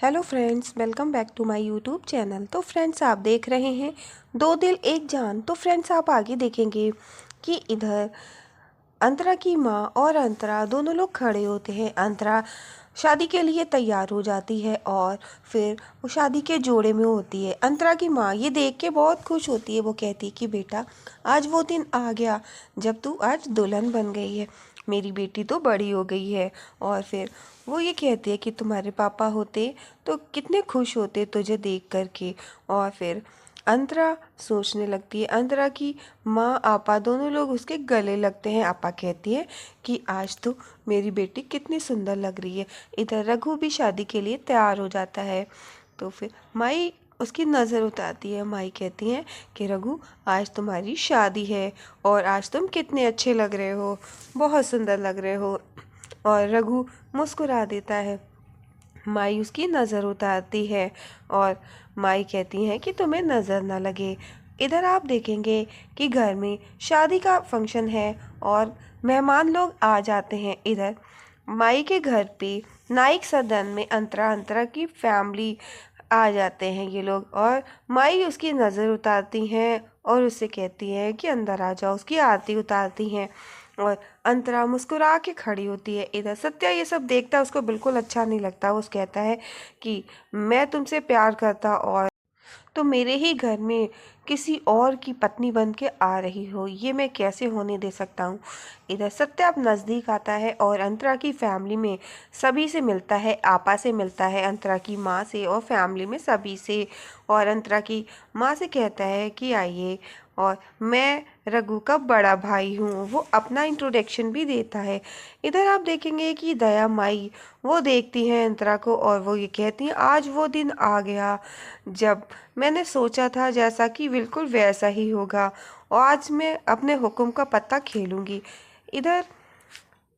Hello friends, welcome back to my YouTube channel. तो friends, आप देख रहे हैं दो दिल एक जान। तो फ्रेंड्स, आप आगे देखेंगे कि इधर अंतरा की माँ और अंतरा दोनों लोग खड़े होते हैं। अंतरा शादी के लिए तैयार हो जाती है और फिर वो शादी के जोड़े में होती है। अंतरा की माँ ये देख के बहुत खुश होती है। वो कहती है कि बेटा, आज वो दिन आ गया जब तू आज दुल्हन बन गई है। मेरी बेटी तो बड़ी हो गई है। और फिर वो ये कहती है कि तुम्हारे पापा होते तो कितने खुश होते तुझे देख करके। और फिर अंतरा सोचने लगती है। अंतरा की माँ आपा दोनों लोग उसके गले लगते हैं। आपा कहती है कि आज तो मेरी बेटी कितनी सुंदर लग रही है। इधर रघु भी शादी के लिए तैयार हो जाता है। तो फिर माई उसकी नज़र उतारती है। माई कहती है कि रघु, आज तुम्हारी शादी है और आज तुम कितने अच्छे लग रहे हो, बहुत सुंदर लग रहे हो। और रघु मुस्कुरा देता है। माई उसकी नज़र उतारती है और माई कहती हैं कि तुम्हें नज़र ना लगे। इधर आप देखेंगे कि घर में शादी का फंक्शन है और मेहमान लोग आ जाते हैं। इधर माई के घर पे नाइक सदन में अंतरा की फैमिली आ जाते हैं ये लोग। और माई उसकी नज़र उतारती हैं और उससे कहती हैं कि अंदर आ जाओ। उसकी आरती उतारती हैं और अंतरा मुस्कुरा के खड़ी होती है। इधर सत्या ये सब देखता है, उसको बिल्कुल अच्छा नहीं लगता। वो कहता है कि मैं तुमसे प्यार करता और तो मेरे ही घर में किसी और की पत्नी बन के आ रही हो, ये मैं कैसे होने दे सकता हूँ। इधर सत्या अब नज़दीक आता है और अंतरा की फैमिली में सभी से मिलता है। आपा से मिलता है, अंतरा की माँ से और फैमिली में सभी से। और अंतरा की माँ से कहता है कि आइए, और मैं रघु का बड़ा भाई हूँ। वो अपना इंट्रोडक्शन भी देता है। इधर आप देखेंगे कि दया माई वो देखती हैं अंतरा को और वो ये कहती हैं, आज वो दिन आ गया जब मैंने सोचा था जैसा कि बिल्कुल वैसा ही होगा और आज मैं अपने हुक्म का पत्ता खेलूंगी। इधर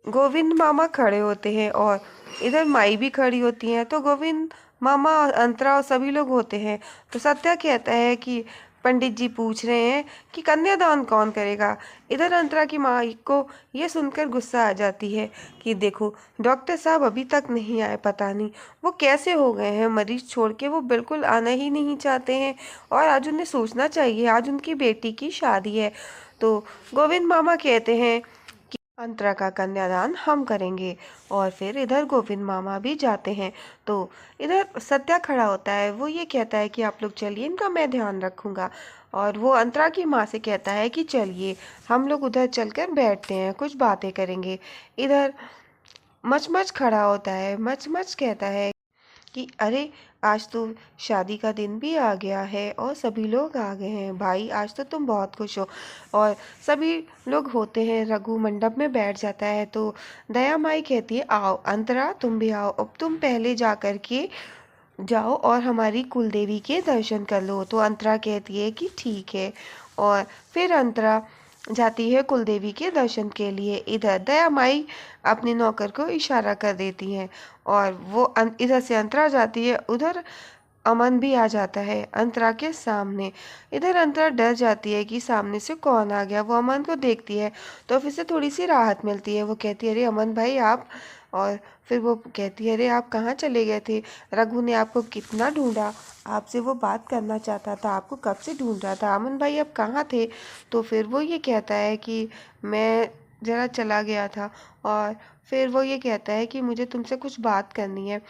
गोविंद मामा खड़े होते हैं और इधर माई भी खड़ी होती हैं। तो गोविंद मामा और अंतरा और सभी लोग होते हैं। तो सत्या कहता है कि पंडित जी पूछ रहे हैं कि कन्यादान कौन करेगा। इधर अंतरा की माँ को ये सुनकर गुस्सा आ जाती है कि देखो, डॉक्टर साहब अभी तक नहीं आए, पता नहीं वो कैसे हो गए हैं। मरीज छोड़ के वो बिल्कुल आना ही नहीं चाहते हैं और आज उन्हें सोचना चाहिए, आज उनकी बेटी की शादी है। तो गोविंद मामा कहते हैं अंतरा का कन्यादान हम करेंगे। और फिर इधर गोविंद मामा भी जाते हैं। तो इधर सत्या खड़ा होता है। वो ये कहता है कि आप लोग चलिए, इनका मैं ध्यान रखूंगा। और वो अंतरा की माँ से कहता है कि चलिए हम लोग उधर चलकर बैठते हैं, कुछ बातें करेंगे। इधर मचमच खड़ा होता है। मचमच कहता है कि अरे, आज तो शादी का दिन भी आ गया है और सभी लोग आ गए हैं। भाई, आज तो तुम बहुत खुश हो। और सभी लोग होते हैं। रघु मंडप में बैठ जाता है। तो दया माई कहती है, आओ अंतरा, तुम भी आओ। अब तुम पहले जा कर के जाओ और हमारी कुलदेवी के दर्शन कर लो। तो अंतरा कहती है कि ठीक है। और फिर अंतरा जाती है कुलदेवी के दर्शन के लिए। इधर दया माई अपने नौकर को इशारा कर देती हैं और वो इधर से अंतरा जाती है। उधर अमन भी आ जाता है अंतरा के सामने। इधर अंतरा डर जाती है कि सामने से कौन आ गया। वो अमन को देखती है तो फिर से थोड़ी सी राहत मिलती है। वो कहती है, अरे अमन भाई आप। और फिर वो कहती है, अरे आप कहाँ चले गए थे? रघु ने आपको कितना ढूंढा, आपसे वो बात करना चाहता था, आपको कब से ढूंढ रहा था। अमन भाई आप कहाँ थे? तो फिर वो ये कहता है कि मैं ज़रा चला गया था। और फिर वो ये कहता है कि मुझे तुमसे कुछ बात करनी है।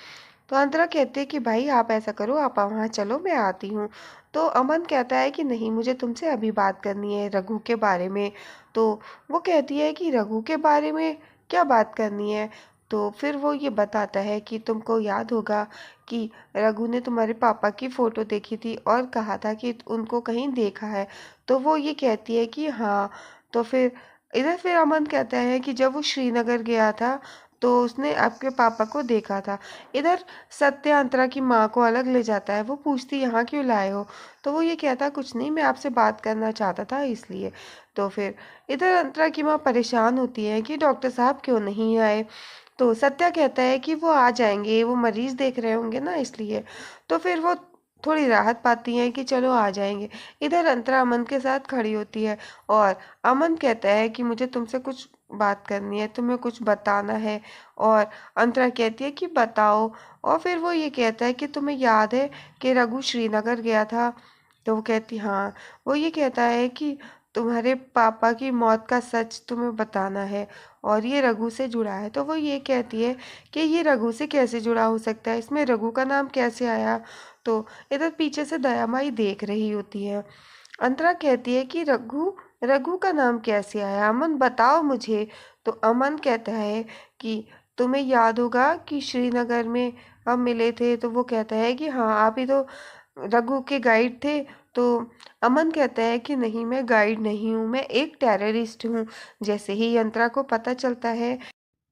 तो अंतरा कहती है कि भाई आप ऐसा करो, आप वहाँ चलो, मैं आती हूँ। तो अमन कहता है कि नहीं, मुझे तुमसे अभी बात करनी है रघु के बारे में। तो वो कहती है कि रघु के बारे में क्या बात करनी है? तो फिर वो ये बताता है कि तुमको याद होगा कि रघु ने तुम्हारे पापा की फ़ोटो देखी थी और कहा था कि उनको कहीं देखा है। तो वो ये कहती है कि हाँ। तो फिर अमन कहता है कि जब वो श्रीनगर गया था तो उसने आपके पापा को देखा था। इधर सत्य अंतरा की माँ को अलग ले जाता है। वो पूछती, यहाँ क्यों लाए हो? तो वो ये कहता, कुछ नहीं, मैं आपसे बात करना चाहता था इसलिए। तो फिर इधर अंतरा की माँ परेशान होती है कि डॉक्टर साहब क्यों नहीं आए। तो सत्या कहता है कि वो आ जाएंगे, वो मरीज देख रहे होंगे ना, इसलिए। तो फिर वो थोड़ी राहत पाती हैं कि चलो आ जाएंगे। इधर अंतरा अमन के साथ खड़ी होती है और अमन कहता है कि मुझे तुमसे कुछ बात करनी है, तुम्हें कुछ बताना है। और अंतरा कहती है कि बताओ। और फिर वो ये कहता है कि तुम्हें याद है कि रघु श्रीनगर गया था। तो वो कहती हाँ। वो ये कहता है कि तुम्हारे पापा की मौत का सच तुम्हें बताना है और ये रघु से जुड़ा है। तो वो ये कहती है कि ये रघु से कैसे जुड़ा हो सकता है, इसमें रघु का नाम कैसे आया। तो इधर पीछे से दयामाई देख रही होती है। अंतरा कहती है कि रघु रघु का नाम कैसे आया, अमन बताओ मुझे। तो अमन कहता है कि तुम्हें याद होगा कि श्रीनगर में हम मिले थे। तो वो कहता है कि हाँ, आप ही तो रघु के गाइड थे। तो अमन कहता है कि नहीं, मैं गाइड नहीं हूँ, मैं एक टेररिस्ट हूँ। जैसे ही अंतरा को पता चलता है,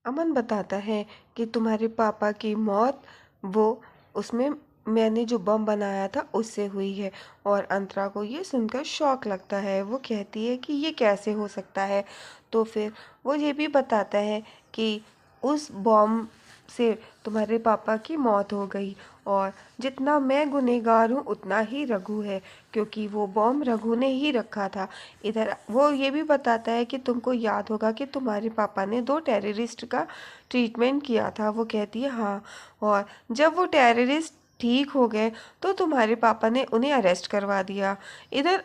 अमन बताता है कि तुम्हारे पापा की मौत वो उसमें मैंने जो बम बनाया था उससे हुई है। और अंतरा को ये सुनकर शौक लगता है। वो कहती है कि ये कैसे हो सकता है। तो फिर वो ये भी बताता है कि उस बम से तुम्हारे पापा की मौत हो गई और जितना मैं गुनहगार हूँ उतना ही रघु है, क्योंकि वो बॉम्ब रघु ने ही रखा था। इधर वो ये भी बताता है कि तुमको याद होगा कि तुम्हारे पापा ने 2 टेररिस्ट का ट्रीटमेंट किया था। वो कहती है हाँ। और जब वो टेररिस्ट ठीक हो गए तो तुम्हारे पापा ने उन्हें अरेस्ट करवा दिया। इधर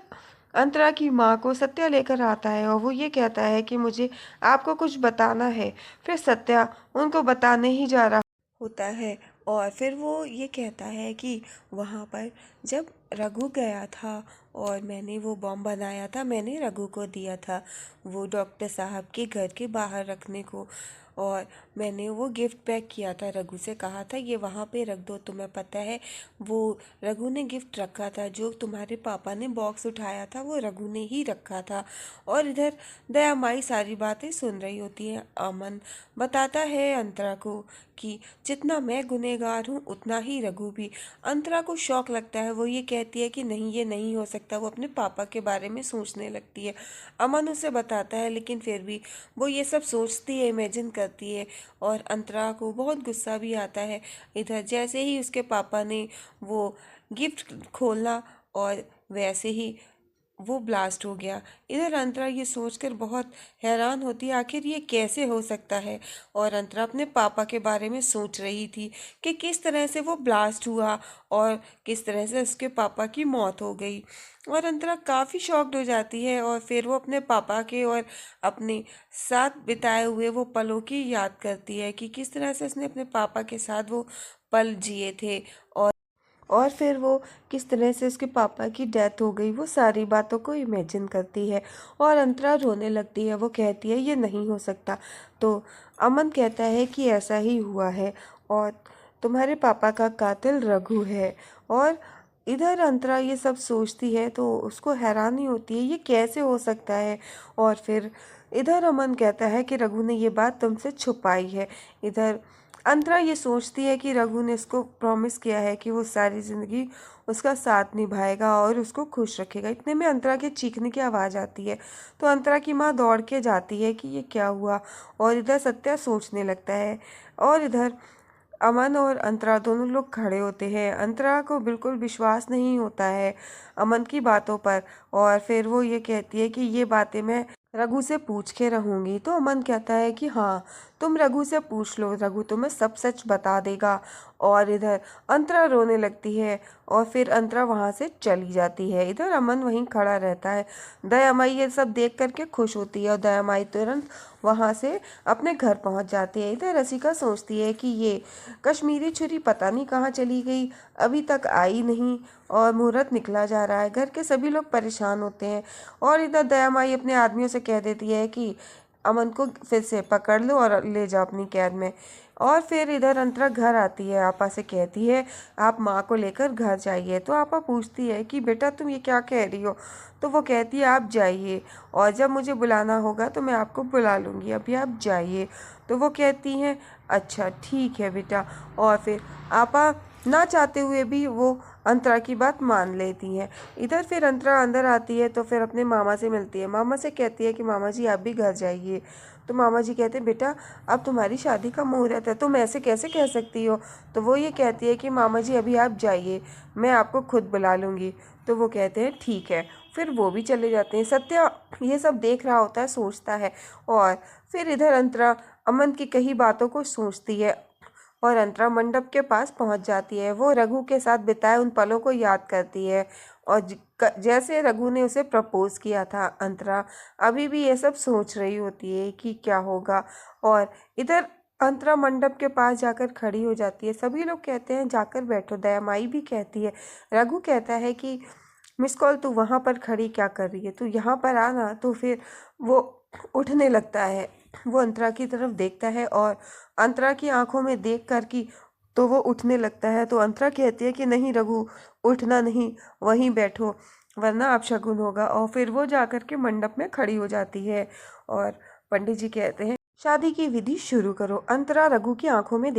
अंतरा की माँ को सत्या लेकर आता है और वो ये कहता है कि मुझे आपको कुछ बताना है। फिर सत्या उनको बताने ही जा रहा होता है और फिर वो ये कहता है कि वहाँ पर जब रघु गया था और मैंने वो बॉम्ब बनाया था, मैंने रघु को दिया था वो डॉक्टर साहब के घर के बाहर रखने को। और मैंने वो गिफ्ट पैक किया था, रघु से कहा था ये वहाँ पे रख दो। तुम्हें पता है वो रघु ने गिफ्ट रखा था, जो तुम्हारे पापा ने बॉक्स उठाया था वो रघु ने ही रखा था। और इधर दया माई सारी बातें सुन रही होती है। अमन बताता है अंतरा को कि जितना मैं गुनहगार हूँ उतना ही रघु भी। अंतरा को शौक लगता है। वो ये कहती है कि नहीं, ये नहीं हो सकता। वो अपने पापा के बारे में सोचने लगती है। अमन उसे बताता है लेकिन फिर भी वो ये सब सोचती है, इमेजिन करती है। और अंतरा को बहुत गुस्सा भी आता है। इधर जैसे ही उसके पापा ने वो गिफ्ट खोला और वैसे ही वो ब्लास्ट हो गया। इधर अंतरा ये सोचकर बहुत हैरान होती है, आखिर ये कैसे हो सकता है। और अंतरा अपने पापा के बारे में सोच रही थी कि किस तरह से वो ब्लास्ट हुआ और किस तरह से उसके पापा की मौत हो गई। और अंतरा काफ़ी शॉक्ड हो जाती है और फिर वो अपने पापा के और अपने साथ बिताए हुए वो पलों की याद करती है कि किस तरह से उसने अपने पापा के साथ वो पल जिए थे। और फिर वो किस तरह से उसके पापा की डेथ हो गई, वो सारी बातों को इमेजिन करती है और अंतरा रोने लगती है। वो कहती है ये नहीं हो सकता। तो अमन कहता है कि ऐसा ही हुआ है और तुम्हारे पापा का कातिल रघु है। और इधर अंतरा ये सब सोचती है तो उसको हैरानी होती है, ये कैसे हो सकता है। और फिर इधर अमन कहता है कि रघु ने ये बात तुमसे छुपाई है। इधर अंतरा ये सोचती है कि रघु ने इसको प्रॉमिस किया है कि वो सारी ज़िंदगी उसका साथ निभाएगा और उसको खुश रखेगा। इतने में अंतरा के चीखने की आवाज़ आती है। तो अंतरा की माँ दौड़ के जाती है कि ये क्या हुआ। और इधर सत्या सोचने लगता है और इधर अमन और अंतरा दोनों लोग खड़े होते हैं। अंतरा को बिल्कुल विश्वास नहीं होता है अमन की बातों पर। और फिर वो ये कहती है कि ये बातें मैं रघु से पूछ के रहूंगी। तो अमन कहता है कि हाँ, तुम रघु से पूछ लो, रघु तुम्हें सब सच बता देगा। और इधर अंतरा रोने लगती है और फिर अंतरा वहाँ से चली जाती है। इधर अमन वहीं खड़ा रहता है। दयामाई ये सब देख करके खुश होती है और दयामाई तुरंत वहाँ से अपने घर पहुँच जाती है। इधर रसिका सोचती है कि ये कश्मीरी छुरी पता नहीं कहाँ चली गई, अभी तक आई नहीं और मुहूर्त निकला जा रहा है। घर के सभी लोग परेशान होते हैं और इधर दया माई अपने आदमियों से कह देती है कि अमन को फिर से पकड़ लो और ले जाओ अपनी कैद में। और फिर इधर अंतरा घर आती है, आपा से कहती है आप माँ को लेकर घर जाइए। तो आपा पूछती है कि बेटा तुम ये क्या कह रही हो। तो वो कहती है आप जाइए और जब मुझे बुलाना होगा तो मैं आपको बुला लूँगी, अभी आप जाइए। तो वो कहती हैं अच्छा ठीक है बेटा। और फिर आपा ना चाहते हुए भी वो अंतरा की बात मान लेती हैं। इधर फिर अंतरा अंदर आती है तो फिर अपने मामा से मिलती है। मामा से कहती है कि मामा जी आप भी घर जाइए। तो मामा जी कहते हैं बेटा अब तुम्हारी शादी का मुहूर्त है, तुम ऐसे कैसे कह सकती हो। तो वो ये कहती है कि मामा जी अभी आप जाइए, मैं आपको खुद बुला लूँगी। तो वो कहते हैं ठीक है। फिर वो भी चले जाते हैं। सत्या ये सब देख रहा होता है, सोचता है। और फिर इधर अंतरा अमन की कही बातों को सोचती है और अंतरा मंडप के पास पहुंच जाती है। वो रघु के साथ बिताए उन पलों को याद करती है और जैसे रघु ने उसे प्रपोज किया था, अंतरा अभी भी ये सब सोच रही होती है कि क्या होगा। और इधर अंतरा मंडप के पास जाकर खड़ी हो जाती है। सभी लोग कहते हैं जाकर बैठो, दयामाई भी कहती है। रघु कहता है कि मिस कॉल तू वहाँ पर खड़ी क्या कर रही है, तू यहाँ पर आना। तो फिर वो उठने लगता है। वो अंतरा की तरफ देखता है और अंतरा की आंखों में देख कर कि तो वो उठने लगता है। तो अंतरा कहती है कि नहीं रघु, उठना नहीं, वहीं बैठो वरना अपशगुन होगा। और फिर वो जाकर के मंडप में खड़ी हो जाती है और पंडित जी कहते हैं शादी की विधि शुरू करो। अंतरा रघु की आंखों में